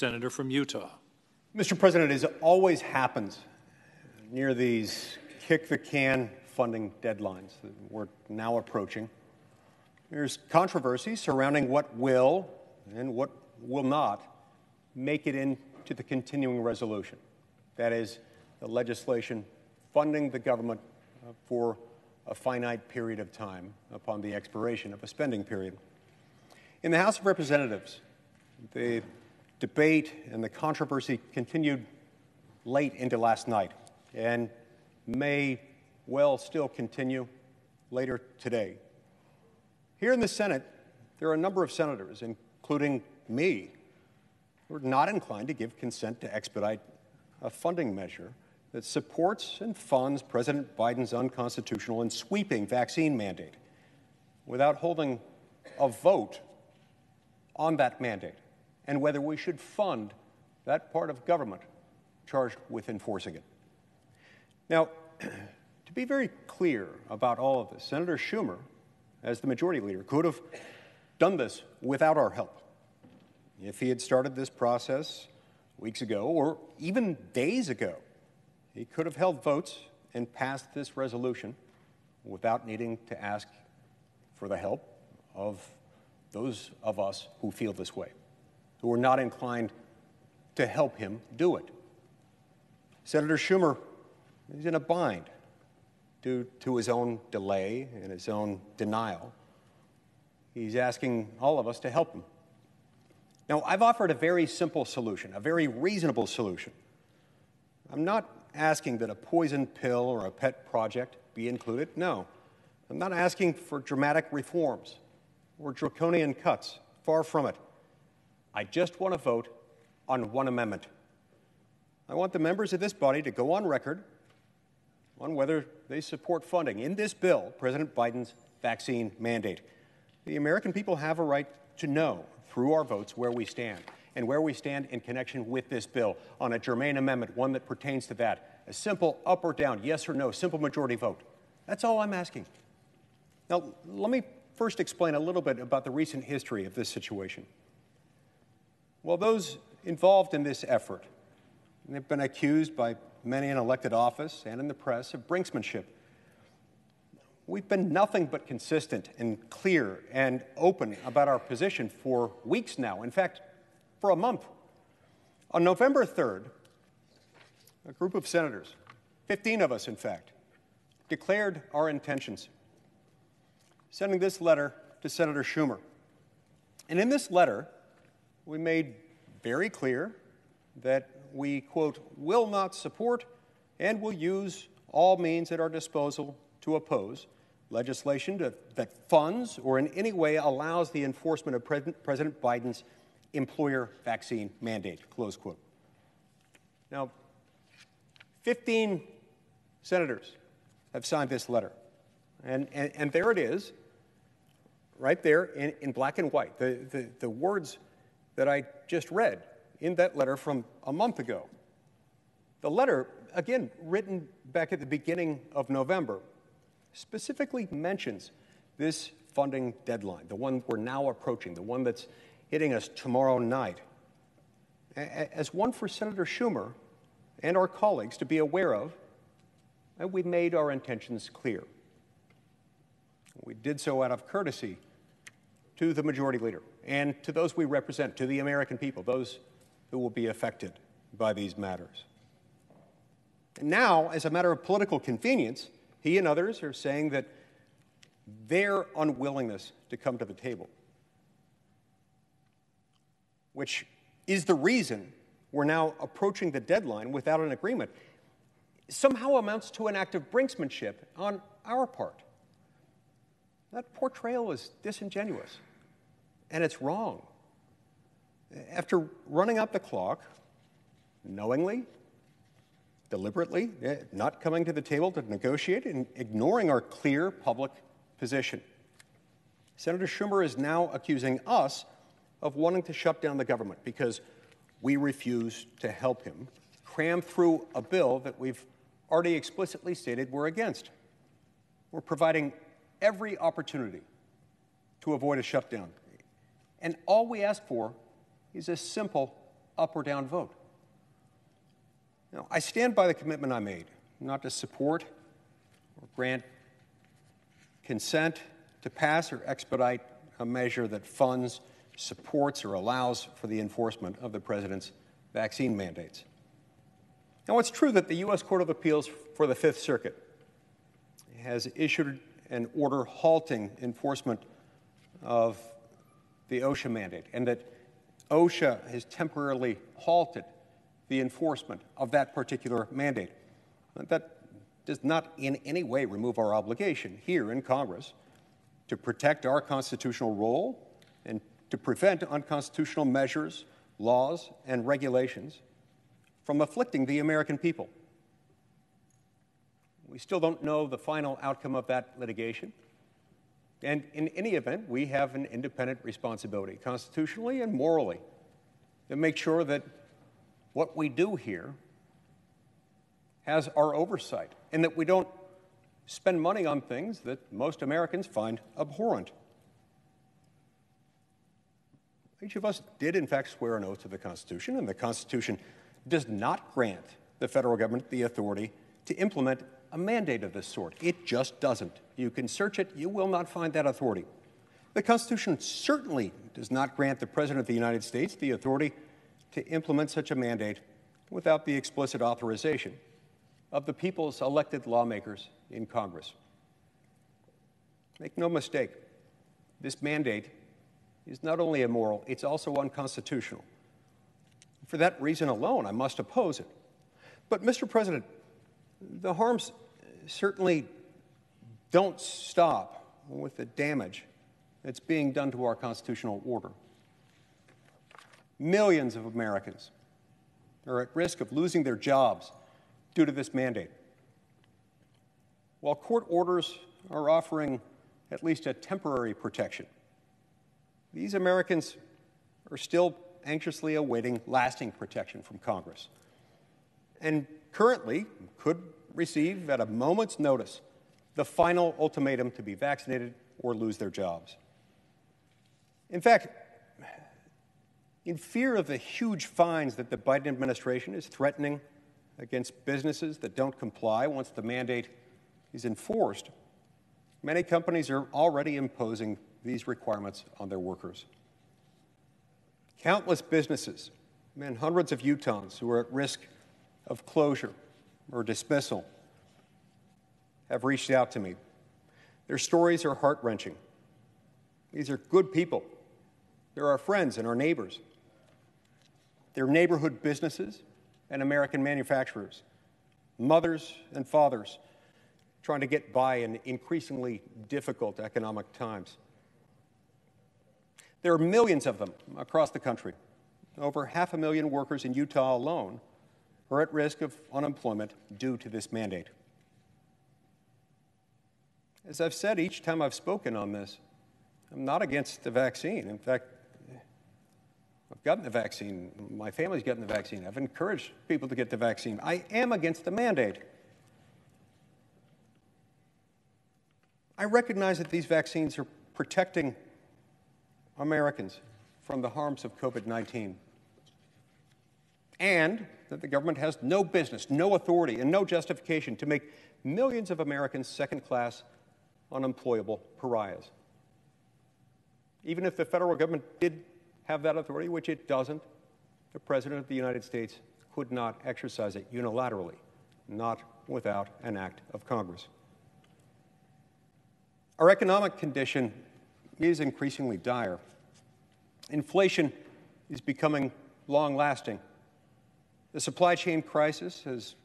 Senator from Utah. Mr. President, as always happens near these kick-the-can funding deadlines that we're now approaching, there's controversy surrounding what will and what will not make it into the continuing resolution. That is, the legislation funding the government for a finite period of time upon the expiration of a spending period. In the House of Representatives, the debate and the controversy continued late into last night and may well still continue later today. Here in the Senate, there are a number of senators, including me, who are not inclined to give consent to expedite a funding measure that supports and funds President Biden's unconstitutional and sweeping vaccine mandate without holding a vote on that mandate and whether we should fund that part of government charged with enforcing it. Now, to be very clear about all of this, Senator Schumer, as the majority leader, could have done this without our help. If he had started this process weeks ago or even days ago, he could have held votes and passed this resolution without needing to ask for the help of those of us who feel this way, who are not inclined to help him do it. Senator Schumer is in a bind due to his own delay and his own denial. He's asking all of us to help him. Now, I've offered a very simple solution, a very reasonable solution. I'm not asking that a poison pill or a pet project be included. No, I'm not asking for dramatic reforms or draconian cuts. Far from it. I just want to vote on one amendment. I want the members of this body to go on record on whether they support funding in this bill President Biden's vaccine mandate. The American people have a right to know through our votes where we stand, and where we stand in connection with this bill on a germane amendment, one that pertains to that. A simple up or down, yes or no, simple majority vote. That's all I'm asking. Now, let me first explain a little bit about the recent history of this situation. Well, those involved in this effort have been accused by many in elected office and in the press of brinksmanship. We've been nothing but consistent and clear and open about our position for weeks now. In fact, for a month. On November 3rd, a group of senators, 15 of us in fact, declared our intentions, sending this letter to Senator Schumer. And in this letter, we made very clear that we, quote, will not support and will use all means at our disposal to oppose legislation that funds or in any way allows the enforcement of President Biden's employer vaccine mandate, close quote. Now, 15 senators have signed this letter. And there it is, right there in black and white, the words that I just read in that letter from a month ago. The letter, again, written back at the beginning of November, specifically mentions this funding deadline, the one we're now approaching, the one that's hitting us tomorrow night, as one for Senator Schumer and our colleagues to be aware of, and we made our intentions clear. We did so out of courtesy to the majority leader and to those we represent, to the American people, those who will be affected by these matters. And now, as a matter of political convenience, he and others are saying that their unwillingness to come to the table, which is the reason we're now approaching the deadline without an agreement, somehow amounts to an act of brinksmanship on our part. That portrayal is disingenuous, and it's wrong. After running out the clock, knowingly, deliberately, not coming to the table to negotiate and ignoring our clear public position, Senator Schumer is now accusing us of wanting to shut down the government because we refuse to help him cram through a bill that we've already explicitly stated we're against. We're providing every opportunity to avoid a shutdown. And all we ask for is a simple up or down vote. Now, I stand by the commitment I made, not to support or grant consent to pass or expedite a measure that funds, supports, or allows for the enforcement of the President's vaccine mandates. Now, it's true that the U.S. Court of Appeals for the Fifth Circuit has issued an order halting enforcement of the OSHA mandate, and that OSHA has temporarily halted the enforcement of that particular mandate. That does not in any way remove our obligation here in Congress to protect our constitutional role and to prevent unconstitutional measures, laws, and regulations from afflicting the American people. We still don't know the final outcome of that litigation. And in any event, we have an independent responsibility, constitutionally and morally, to make sure that what we do here has our oversight and that we don't spend money on things that most Americans find abhorrent. Each of us did, in fact, swear an oath to the Constitution, and the Constitution does not grant the federal government the authority to implement a mandate of this sort. It just doesn't. You can search it, you will not find that authority. The Constitution certainly does not grant the President of the United States the authority to implement such a mandate without the explicit authorization of the people's elected lawmakers in Congress. Make no mistake, this mandate is not only immoral, it's also unconstitutional. For that reason alone, I must oppose it. But, Mr. President, the harms certainly don't stop with the damage that's being done to our constitutional order. Millions of Americans are at risk of losing their jobs due to this mandate. While court orders are offering at least a temporary protection, these Americans are still anxiously awaiting lasting protection from Congress, and currently could receive at a moment's notice the final ultimatum to be vaccinated or lose their jobs. In fact, in fear of the huge fines that the Biden administration is threatening against businesses that don't comply once the mandate is enforced, many companies are already imposing these requirements on their workers. Countless businesses and hundreds of Utahns who are at risk of closure or dismissal have reached out to me. Their stories are heart-wrenching. These are good people. They're our friends and our neighbors. They're neighborhood businesses and American manufacturers, mothers and fathers trying to get by in increasingly difficult economic times. There are millions of them across the country. Over 500,000 workers in Utah alone are at risk of unemployment due to this mandate. As I've said each time I've spoken on this, I'm not against the vaccine. In fact, I've gotten the vaccine. My family's gotten the vaccine. I've encouraged people to get the vaccine. I am against the mandate. I recognize that these vaccines are protecting Americans from the harms of COVID-19, and that the government has no business, no authority, and no justification to make millions of Americans second-class, unemployable pariahs. Even if the federal government did have that authority, which it doesn't, the President of the United States could not exercise it unilaterally, not without an act of Congress. Our economic condition is increasingly dire. Inflation is becoming long-lasting. The supply chain crisis has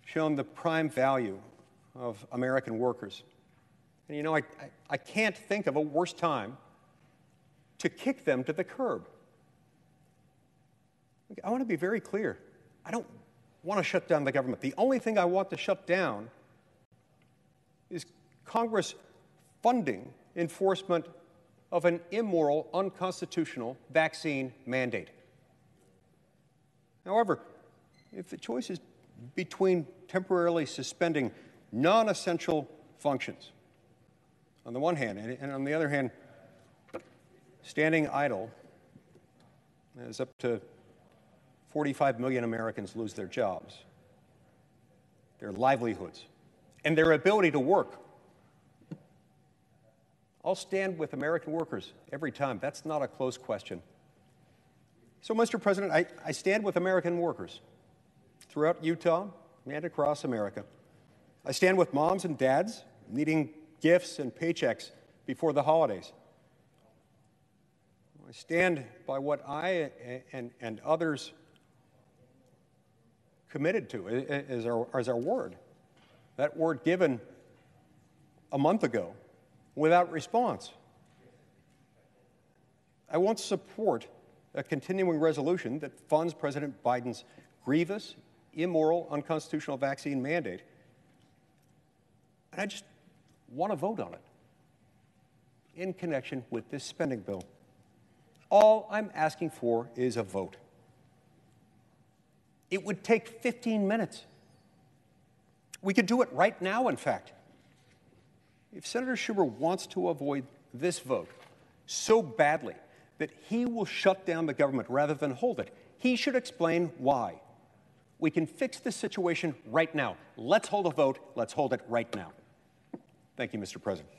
shown the prime value of American workers. And you know, I can't think of a worse time to kick them to the curb. I want to be very clear. I don't want to shut down the government. The only thing I want to shut down is Congress funding enforcement of an immoral, unconstitutional vaccine mandate. However, if the choice is between temporarily suspending non-essential functions on the one hand, and on the other hand, standing idle as up to 45 million Americans lose their jobs, their livelihoods, and their ability to work. I'll stand with American workers every time. That's not a close question. So, Mr. President, I stand with American workers throughout Utah and across America. I stand with moms and dads needing gifts and paychecks before the holidays. I stand by what I and others committed to as our word. That word given a month ago without response. I won't support a continuing resolution that funds President Biden's grievous, immoral, unconstitutional vaccine mandate. And I just want to vote on it in connection with this spending bill. All I'm asking for is a vote. It would take 15 minutes. We could do it right now, in fact. If Senator Schumer wants to avoid this vote so badly that he will shut down the government rather than hold it, he should explain why. We can fix this situation right now. Let's hold a vote. Let's hold it right now. Thank you, Mr. President.